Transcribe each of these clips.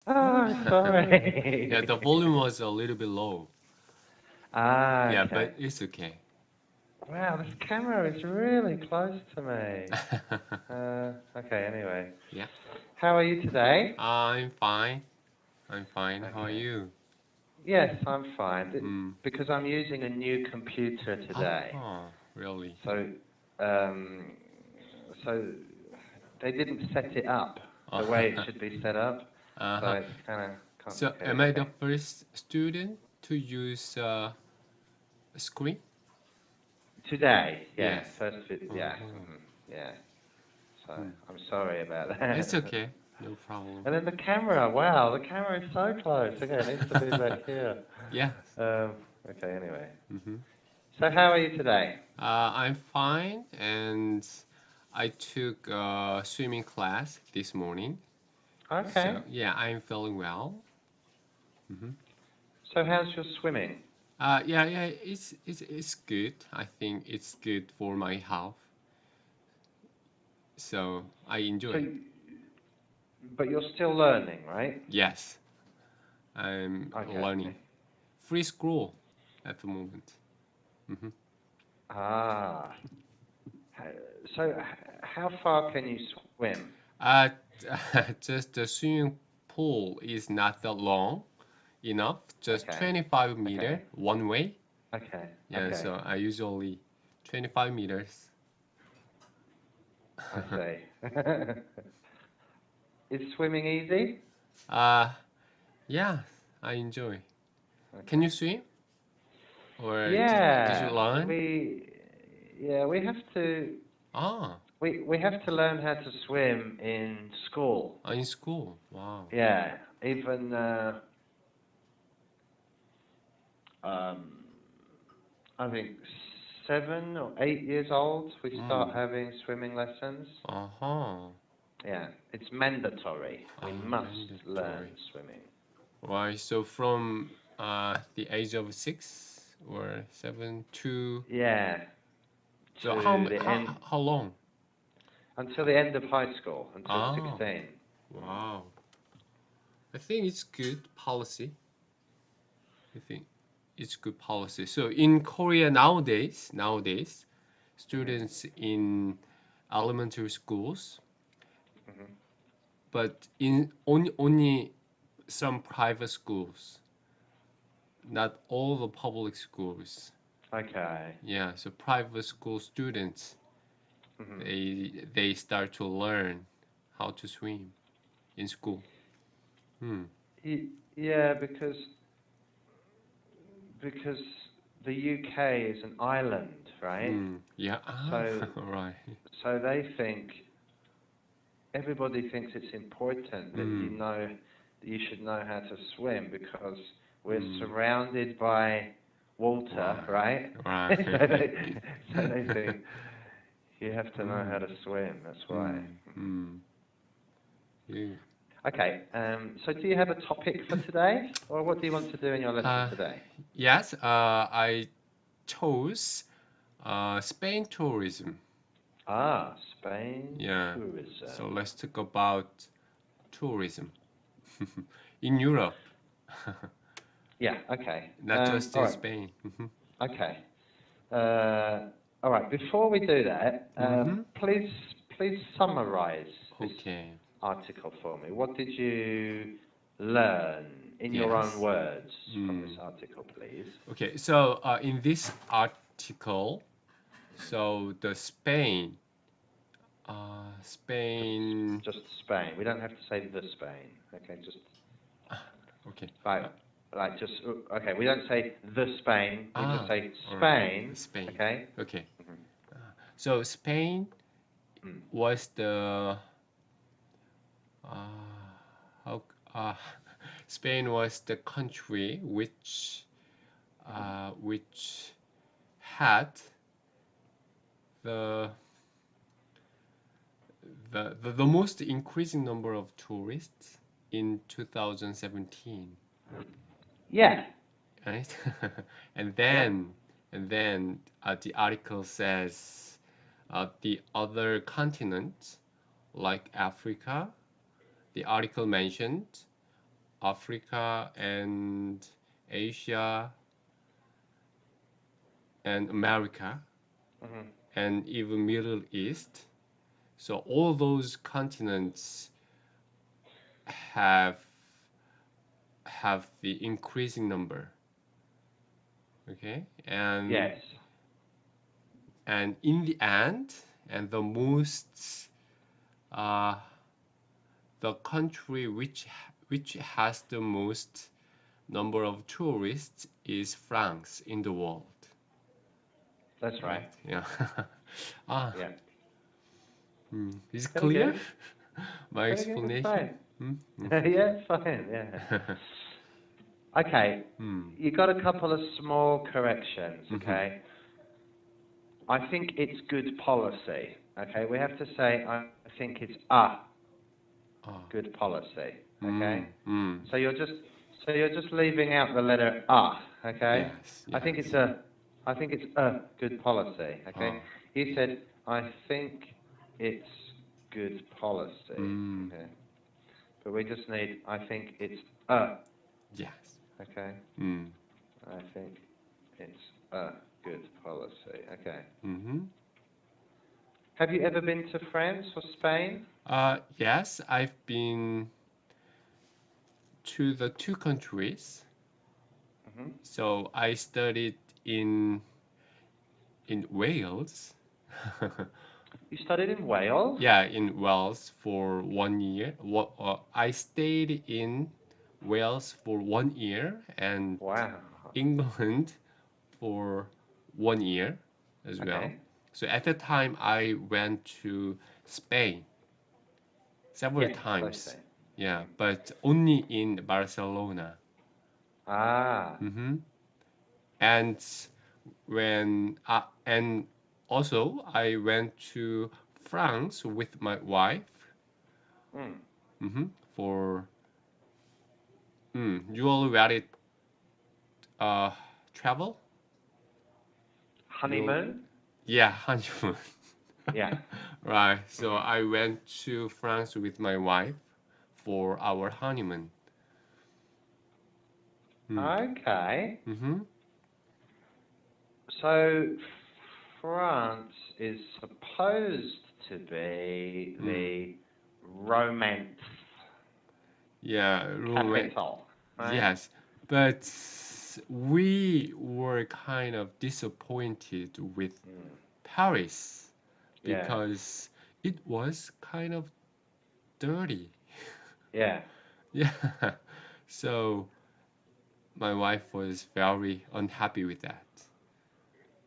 Oh, Yeah, the sorry. volume was a little bit low. Ah, Yeah, okay. but it's okay. Wow, this camera is really close to me. Okay, anyway. Yeah, How are you today? I'm fine. I'm fine. How are Okay. you? Yes, I'm fine. Mm. Because I'm using a new computer today. Oh, really? So, um, so they didn't set it up the way it should be set up. So Uh-huh. it's kind of So, complicated. am I the Okay. first student to use screen? Today, yeah, Yes. yeah, Uh-huh. yeah. So Hmm. I'm sorry about It's that. okay. No problem. And then the camera, wow, the camera is so close. Okay, it needs to be back here. Yes. Um, okay, anyway. Mm-hmm. So how are you today? I'm fine, and I took a swimming class this morning. Okay. So, yeah, I'm feeling well. Mm-hmm. So how's your swimming? Yeah, it's good. I think it's good for my health. So I enjoy So, it. but you're still learning, right? Yes, I'm Okay. learning. Free school at the moment. Hmm. Ah. So how far can you swim? Uh, just the swimming pool is not that long enough. Just Okay. 25 Okay. meter one way. Okay. Yeah, Okay. so I usually 25 meters. I see. Is swimming easy? uh, yeah, I enjoy. Can Okay. you swim or did you Yeah, learn? we have to Ah, we have to learn how to swim in school. in school. Wow. Yeah, even um, I think 7 or 8 years old, we start Mm. having swimming lessons. Uh-huh. Yeah, it's mandatory. We must learn Mandatory. swimming. Why? So from the age of 6 or 7 to Yeah, so to the end how long? until the end of high school, until Oh, 16. Mm. wow. I think it's good policy. I think it's good policy. So in Korea nowadays, Mhm. students in elementary schools, Mhm. but in only some private schools, not all the public schools. Okay. Yeah, so private school students Mhm. they start to learn how to swim in school. Hmm. Yeah, because the UK is an island, right? Hmm. Yeah. So Right. so they think everybody thinks it's important that Hmm. that you should know how to swim because we're Hmm. surrounded by water, Right. right? Right. So they think you have to know how Hmm. to swim. That's why. Hmm. Hmm. Yeah. Okay. So do you have a topic for today, or what do you want to do in your lesson Uh, today? yes. I chose Spain tourism. Ah, Spain Yeah. So tourism. let's talk about tourism in Europe, Yeah. Okay. not just All in right. Spain. Mm-hmm. Okay. All right. Before we do that, Mm-hmm. please summarize this Okay. article for me. What did you learn in your own Yes. words from this Mm. article, please? Okay. So in this article, so the Just Spain. just Spain. We don't have to say the Spain. Okay. Just Okay. like like just okay. We don't say the Spain. We just Ah. say All right. Spain. Spain. Okay. Okay. Mhm. So Spain Mm. was the uh, how Spain was the country Mhm. which had the the most increasing number of tourists in 2017, Yeah. right? and Yeah. then the article says the other continents like Africa, the article mentioned Africa and Asia and America Hmm. and even Middle East. So all those continents have the increasing number. Okay, Yes. and in the end, and the most uh, the country which has the most number of tourists is France in the world. That's right. Right? Yeah. ah, Yeah. is it Very clear? good. My Very good. It's explanation? fine. Hmm? Yeah, it's fine. Yeah. Okay. Hmm. You got a couple of small corrections. Mhm. Okay. I think it's good policy. Okay. We have to say I think it's a Ah. good policy. Hmm. Okay. Hmm. So you're just leaving out the letter a. Okay. Yes. I think it's Yes. a. I think it's a good policy. Okay. Ah. You said I think it's good policy. Hmm. Okay. But we just need I think it's a. Yes. Okay. Hmm. I think it's a good policy. Okay. Mm-hmm. Have you ever been to France or Spain? Yes, I've been to the two countries. Hmm. So I studied in Wales. You studied in Wales? Yeah, in Wales for 1 year. I stayed in Wales for 1 year and Wow. England for 1 year as well. Okay. So at the time, I went to Spain several Yes, I times. see. Yeah, but only in Barcelona. Ah. Hmm. And and also I went to France with my wife. Mm. Hmm. For you already uh travel? You Honeymoon? Yeah, honeymoon. Yeah. Right. So Hmm. I went to France with my wife for our honeymoon. Mm. Okay. Mm-hmm. So France is supposed to be Mm. the romance Yeah, Roman. capital, right? Yes, but we were kind of disappointed with Mm. Paris Yes. because it was kind of dirty. Yeah. Yeah. So my wife was very unhappy with that.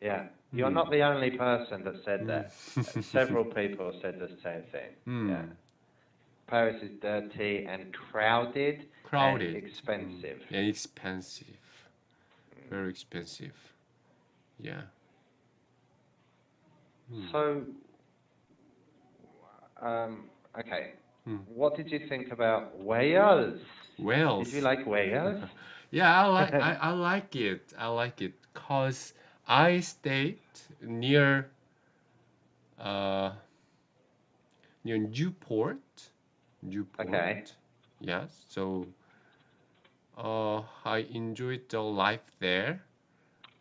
Yeah. You're Hmm. not the only person that said Hmm. that. Several people said the same thing. Yeah. Hmm. Paris is dirty and crowded and Crowded. expensive. And expensive. Very expensive. Yeah. Hmm. So, okay. Hmm. What did you think about Wales? Did you Wales. like Wales? Yeah, I like it. I like it cause I stayed near uh near Newport. Okay. Newport. Yes. So I enjoyed the life there.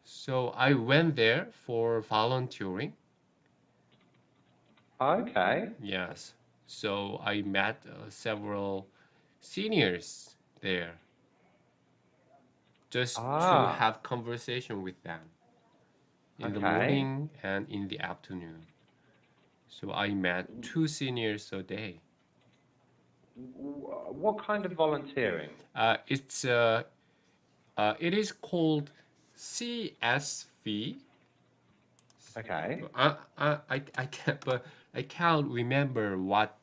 So I went there for volunteering. Okay. Yes. So I met several seniors there just to Ah, have conversation with them in the okay. morning and in the afternoon. So I met two seniors a day. What kind of volunteering? It is called CSV. Okay. I can't but I can't remember what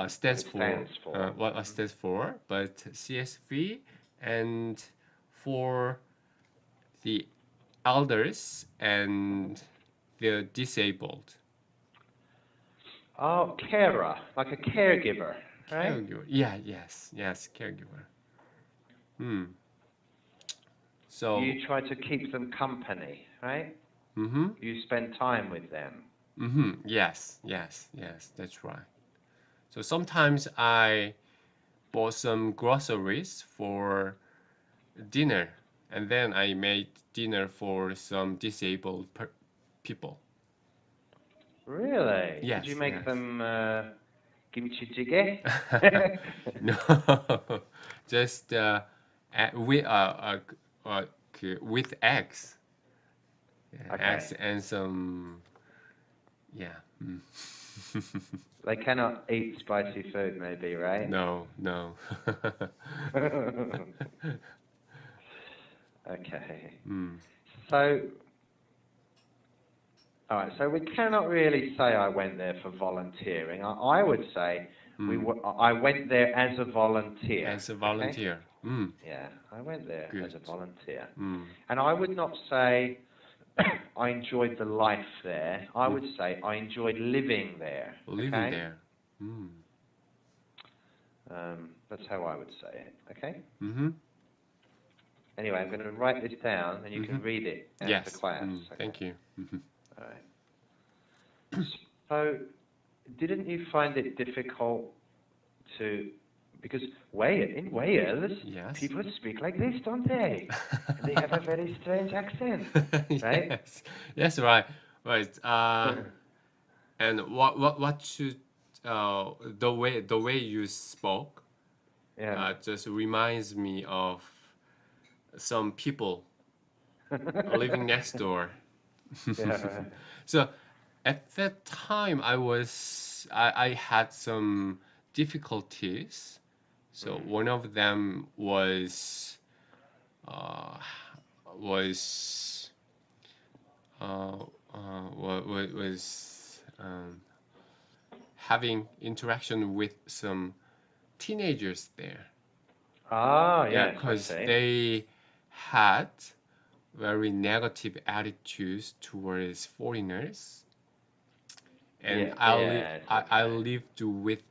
What stands it for stands for. what stands for, but CSV and for the elders Hmm. and the disabled. Oh, carer, like a caregiver, right? Caregiver. Yeah, yes, caregiver. Hmm. So, You try to keep them company, right? mm-hmm, You spend time with them. yes, that's right. So sometimes I bought some groceries for dinner, and then I made dinner for some disabled people. Really? Did you Yes, make yes. them kimchi jjigae? No, just with with eggs, yeah, eggs Okay. and some, yeah. Mm. They cannot eat spicy food, maybe, right? No, no. Okay. Mm. So, all right. So we cannot really say I went there for volunteering. I would say Mm. I went there as a volunteer. As a Okay. volunteer. Mm. Yeah, I went there as Good. a volunteer, Mm. and I would not say I enjoyed the life there. I Mm. would say I enjoyed living there. Living Okay. there. Mm. That's how I would say it. Okay. Mm-hmm. Anyway, I'm going to write this down, and you Mm-hmm. can read it after Yes. class. Mm. Okay. Thank you. Mm-hmm. All right. So, didn't you find it difficult to, because in Wales, Yes. people speak like this, don't they? And they have a very strange accent, right? Yes. Yes. Right. Right. And what should the way you spoke Yeah. just reminds me of some people living next door. Yeah. So at that time, I had some difficulties. So Mm. one of them uh, was having interaction with some teenagers there. Ah, Yeah, yes, I because see. they had very negative attitudes towards foreigners, and Yeah, yes, I okay. lived with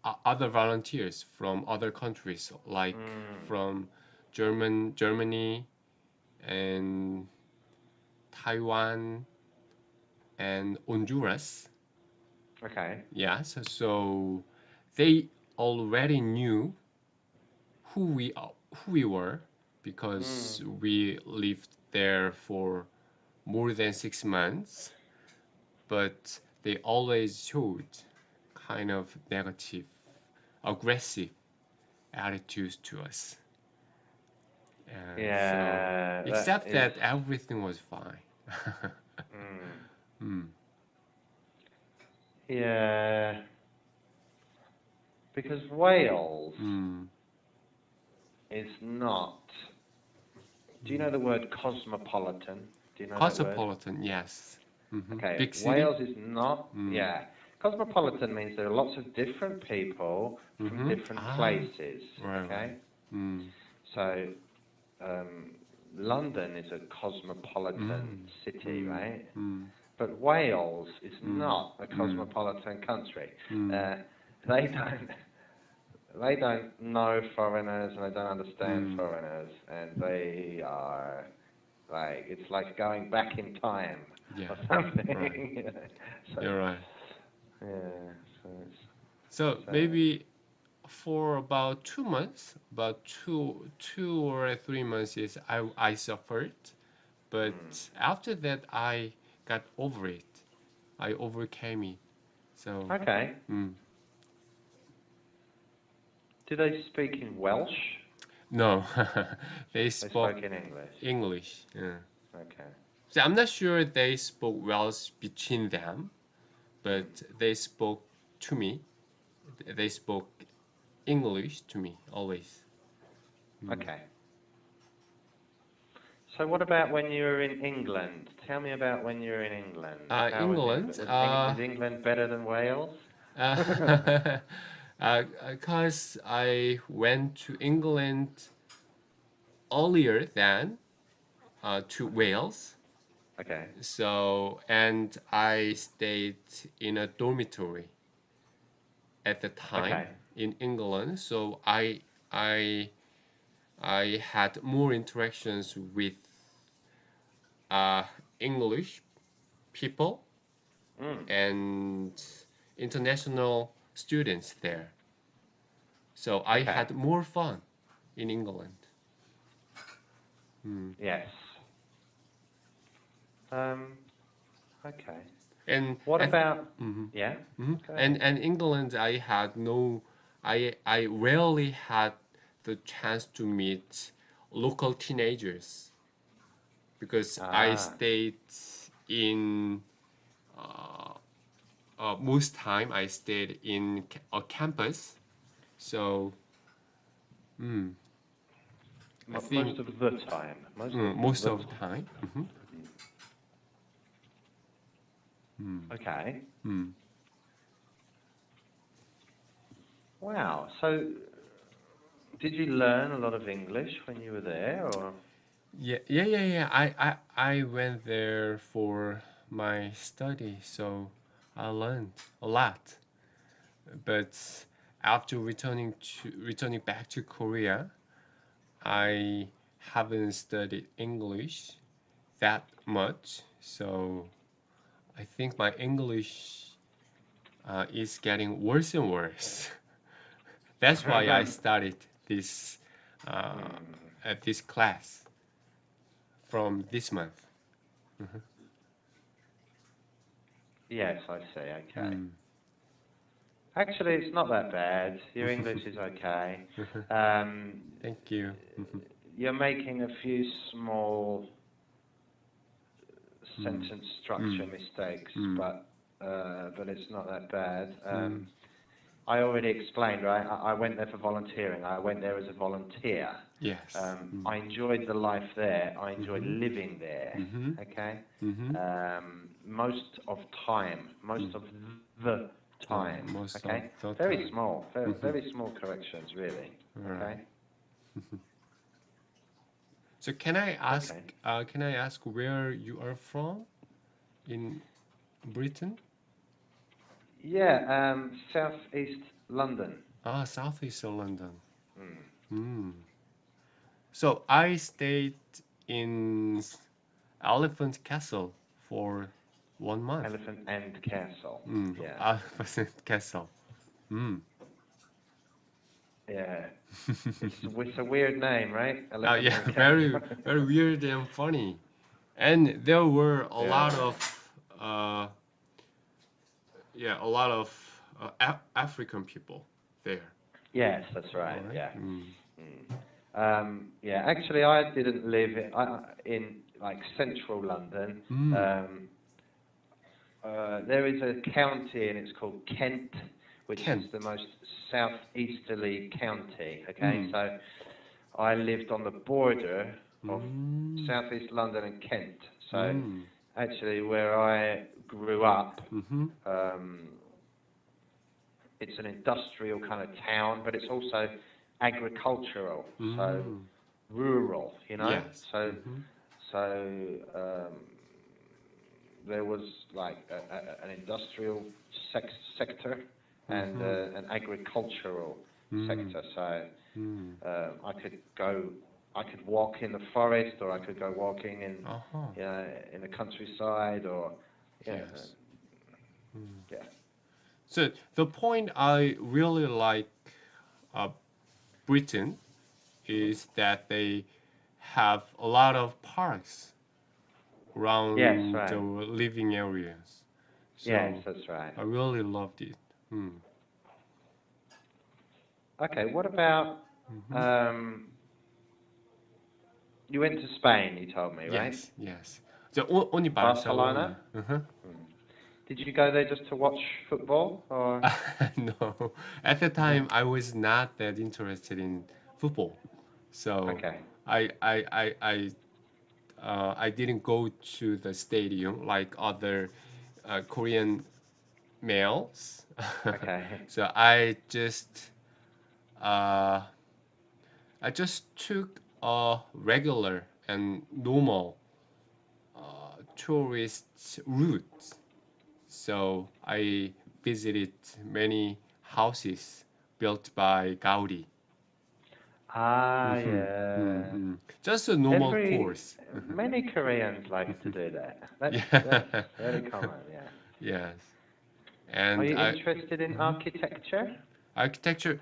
other volunteers from other countries, like Mm. from Germany, and Taiwan, and Honduras. Okay. Yeah, so they already knew who we were Mm. because we lived there for more than 6 months, but they always showed kind of negative, aggressive attitudes to us. And so, Yeah, that except is. that everything was fine. Mm. Mm. Yeah, because Wales Mm. is not. Do you know the word cosmopolitan? Do you know that word? Cosmopolitan, yes. Okay, Big city. Wales is not. Mm. Yeah, cosmopolitan means there are lots of different people from different Ah, places. right, Okay, right. Mm. so um, London is a cosmopolitan Mm. city, Mm. right? Mm. But Wales is Mm. not a Mm. cosmopolitan country. Mm. Uh, they don't they don't know foreigners and they don't understand Mm. foreigners, and they are like, it's like going back in time Yeah, or right. something. So You're right. yeah, so So it's, maybe for about 2 months, about two or 3 months, is I suffered, but after that I got over it. I overcame it. So, okay. mm, Do they speak in Welsh? no, they They spoke spoke in English. English. Yeah. Okay. So I'm not sure they spoke Welsh between them, Mm. but they spoke to me. They spoke English to me always. Mm. Okay. So what about when you were in England? Tell me about when you were in England. How was England. England? Is England better than Wales? Uh, Cause I went to England earlier than to Wales. Okay. So, and I stayed in a dormitory at the time Okay. in England. So I I had more interactions with uh, English people Mm. and international students there. So I Okay. had more fun in England. Yes. Okay. And What and about? mhm, Yeah. mhm. Go ahead. And England, I rarely had the chance to meet local teenagers because I Ah. stayed in uh, most time I stayed in a campus. So I Most think of the time. Most of most the of the time. time. Okay. Mm. Wow. So, did you learn a lot of English when you were there, or? Yeah. I went there for my study, so I learned a lot. But after returning back to Korea, I haven't studied English that much. So I think my English is getting worse and worse. That's why I started this at this class from this month. Yes, I see. Okay. Mm. Actually, it's not that bad. Your English is okay. Um, Thank you. you're making a few small Mm. sentence structure Mm. mistakes, Mm. but it's not that bad. Mm. I already explained, right? I went there for volunteering. I went there as a volunteer. Yes. I enjoyed the life there. I enjoyed Mm-hmm. living there. Mm-hmm. Okay. Mm-hmm. Most of time, most of the time. Most of Okay. the Very time. small, very, Mm-hmm. very small corrections, really. Okay. Right. So can I ask? Okay. Can I ask where you are from in Britain? Yeah. Southeast London. Ah, southeast of London. Mm. Hmm. So I stayed in Elephant Castle for 1 month. Elephant and Castle. Yeah. Elephant Castle. Mm. Yeah. It's a weird name, right? Elephant Yeah, and very Castle. very weird and funny. And there were a lot Yeah. of uh, a lot of African people there. Yes, that's All right. right. Yeah. Mm. Yeah. Actually, I didn't live in like central London. Mm. Um, there is a county, and it's called Kent, which is Kent. the most southeasterly county. Okay, Mm. so I lived on the border of Mm. southeast London and Kent. So Mm. actually, where I grew up, Mm-hmm. um, it's an industrial kind of town, but it's also agricultural, so Mm. rural, Yes. So, Mm-hmm. so there was like an industrial sector and Mm-hmm. an agricultural Mm. sector. So Mm. I could go, I could walk in the forest, or I could go walking Uh-huh. in the countryside, or yeah, Yes. Mm. yeah. So the point I really like uh, Britain is that they have a lot of parks Yes, around the right. living areas. Yes, So that's right. I really loved it. Mm. Okay, what about Hmm. um, you went to Spain, you told me, right? Yes, yes. So only Barcelona? Barcelona. Uh-huh. Hmm. Did you go there just to watch football, or? No, at the No? time I was not that interested in football, so Okay, I didn't go to the stadium like other Korean males. okay. So uh, I just took a regular and normal tourist route. So I visited many houses built by Gaudi. Ah, Mm-hmm. yeah. Mm-hmm. Just a normal Every course. Many Koreans like to do that. That's Yeah. very common, yeah. Yes. Are And you interested in Mhm. architecture? Architecture,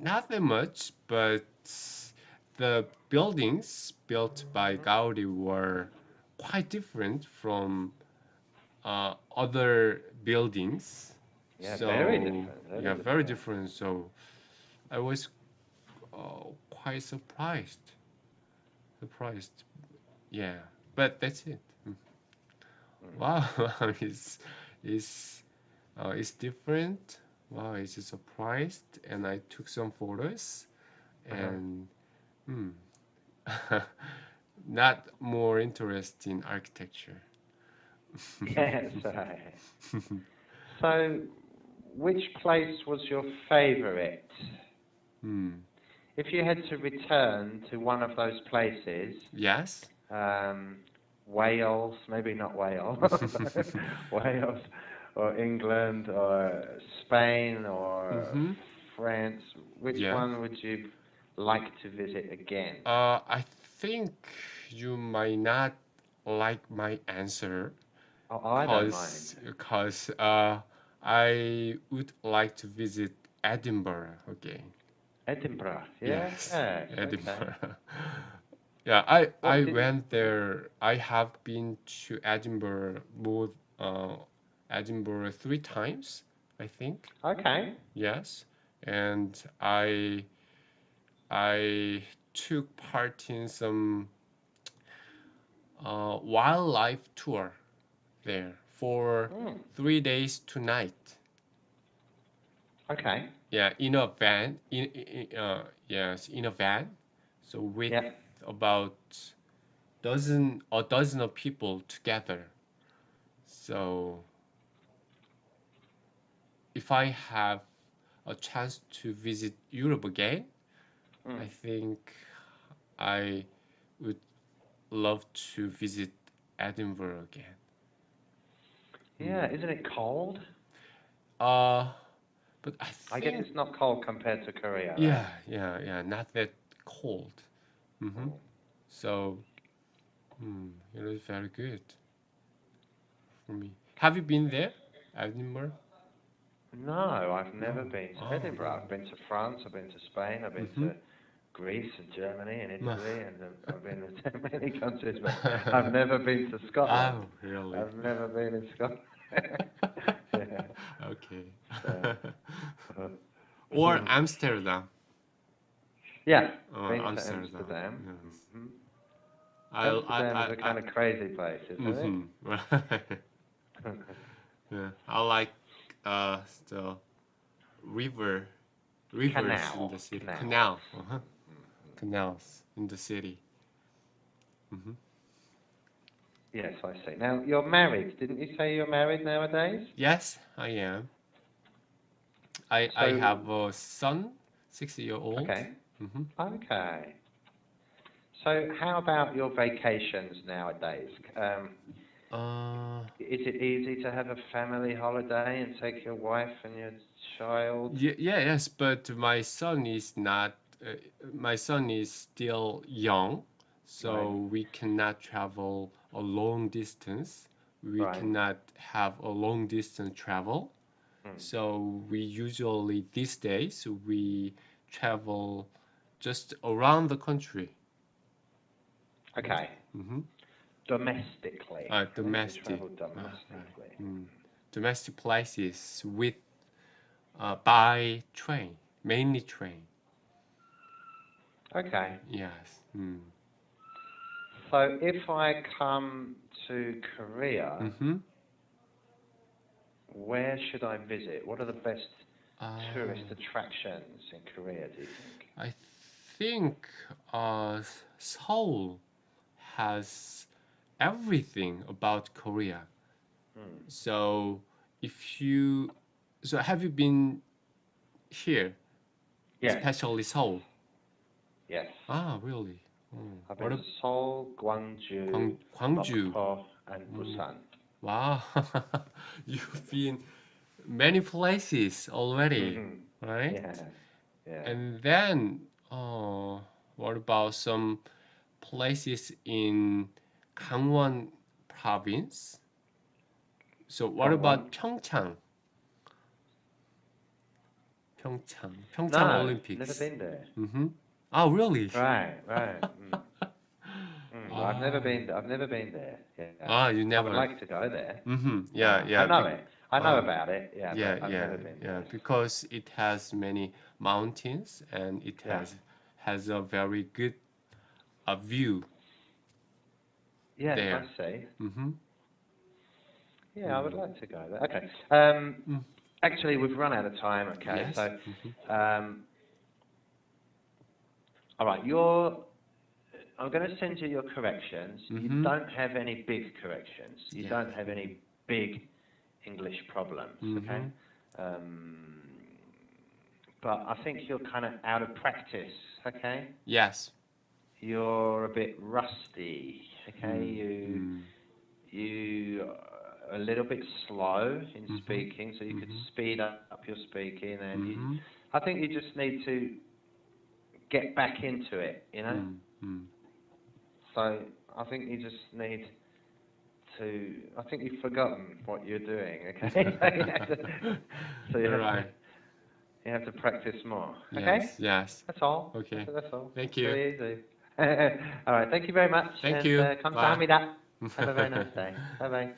not that much, but the buildings built by Gaudi were quite different from other buildings. Yeah, very So different, very yeah, very different. different. So I was quite surprised. Surprised. Yeah, but that's it. Mm. Wow, it's different. Wow, it's surprised, and I took some photos, Uh-huh. and hmm, not more interest in architecture. Yes. So, which place was your favorite? Hmm. If you had to return to one of those places, Yes. um, Wales, maybe not Wales, Wales, or England, or Spain, or Mm-hmm. France, which Yeah. one would you like to visit again? I think you might not like my answer, Oh, I don't mind. cause I would like to visit Edinburgh again. Edinburgh, yeah, Yes, yes, okay. Edinburgh. Yeah, I What did? went there. I have been to Edinburgh uh Edinburgh 3 times, I think. Okay. Yes, and I took part in some wildlife tour there for Mm, 3 days 2 night. okay. Yeah, in a van. Yes, in a van. So with Yeah. about a dozen of people together. So if I have a chance to visit Europe again, Mm. I think I would love to visit Edinburgh again. Yeah, isn't it cold? Uh, but I I guess think it's not cold compared to Korea, right? yeah, not that cold. Mm-hmm. Mm. So it was very good for me. Have you been there, Edinburgh? No, I've never No. been to Oh, Edinburgh. I've really? been to France, I've been to Spain, I've been Mm-hmm. to Greece and Germany and No. Italy, and I've been to many countries, but I've never been to Scotland. Oh, really? I've never been in Scotland. Yeah, Okay. so, Or Amsterdam. yeah, been to Amsterdam. Amsterdam. Yes. Hmm. I, Amsterdam is a I, kind of crazy place, isn't it? mm-hmm. Yeah. I like uh the river, rivers in the city, Canals. canal, canals in the city. Hmm. Yes, I see. Now, you're married. Didn't you say you're married nowadays? Yes, I am. I So, have a son, 6 year old. okay, Mm-hmm. okay. So, how about your vacations nowadays? Uh, Is it easy to have a family holiday and take your wife and your child? yes, but my son is not. My son is still young, Right, so we cannot travel a long distance. We right. cannot have a long distance travel. Hmm. So we usually these days we travel just around the country. Okay, Mm-hmm. domestically, right? You Domestic. travel Right. domestically. Domestic places with by train, mainly train. Okay. Yes. So, if I come to Korea, Mm-hmm. where should I visit? What are the best Uh, tourist attractions in Korea, do you think? I think Seoul has everything about Korea. Hmm. So if you, so have you been here, Yes, especially Seoul? yes. Ah, really? Oh, I've what been a to Seoul, Gwangju, Gwangju. Mokpo, and Mm, Busan. wow, you've been many places already, Hmm. right? Yeah, yeah. And then, what about some places in Gangwon province? So what Gangwon? about Pyeongchang? Pyeongchang. No, Pyeongchang Olympics. never been there. Mm-hmm. Oh, really? Right, right. I've never Ah, been. I've never been there. Yeah, you I would never. like to go there. Mm-hmm. Yeah, I yeah. know it. I know Uh, about it. Yeah, yeah, but I've yeah, never been yeah. there. Because it has many mountains and it Yeah, has a very good view yes, I there. see. Mm-hmm. Yeah, I would like to go there. Okay. Mm. Actually, we've run out of time. Okay, Yes. so, Mm-hmm. all right, I'm going to send you your corrections. You Mm-hmm. don't have any big corrections. You Yeah. don't have any big English problems. Okay. Mm-hmm. Um, but I think you're kind of out of practice. Okay. Yes. You're a bit rusty. Okay. Mm-hmm. You are a little bit slow in Mm-hmm. speaking, so you could Mm-hmm. speed up your speaking, and Mm-hmm. I think you just need to get back into it, you know. Mm-hmm. So I think you just need to. I think you've forgotten what you're doing. Okay, so you have to, Right. you have to practice more. Okay, Yes. Yes. that's all. Okay. That's all. Thank It's you. really easy. All right, thank you very much, Thank and you. Bye. 감사합니다. Have a very nice day. Bye bye.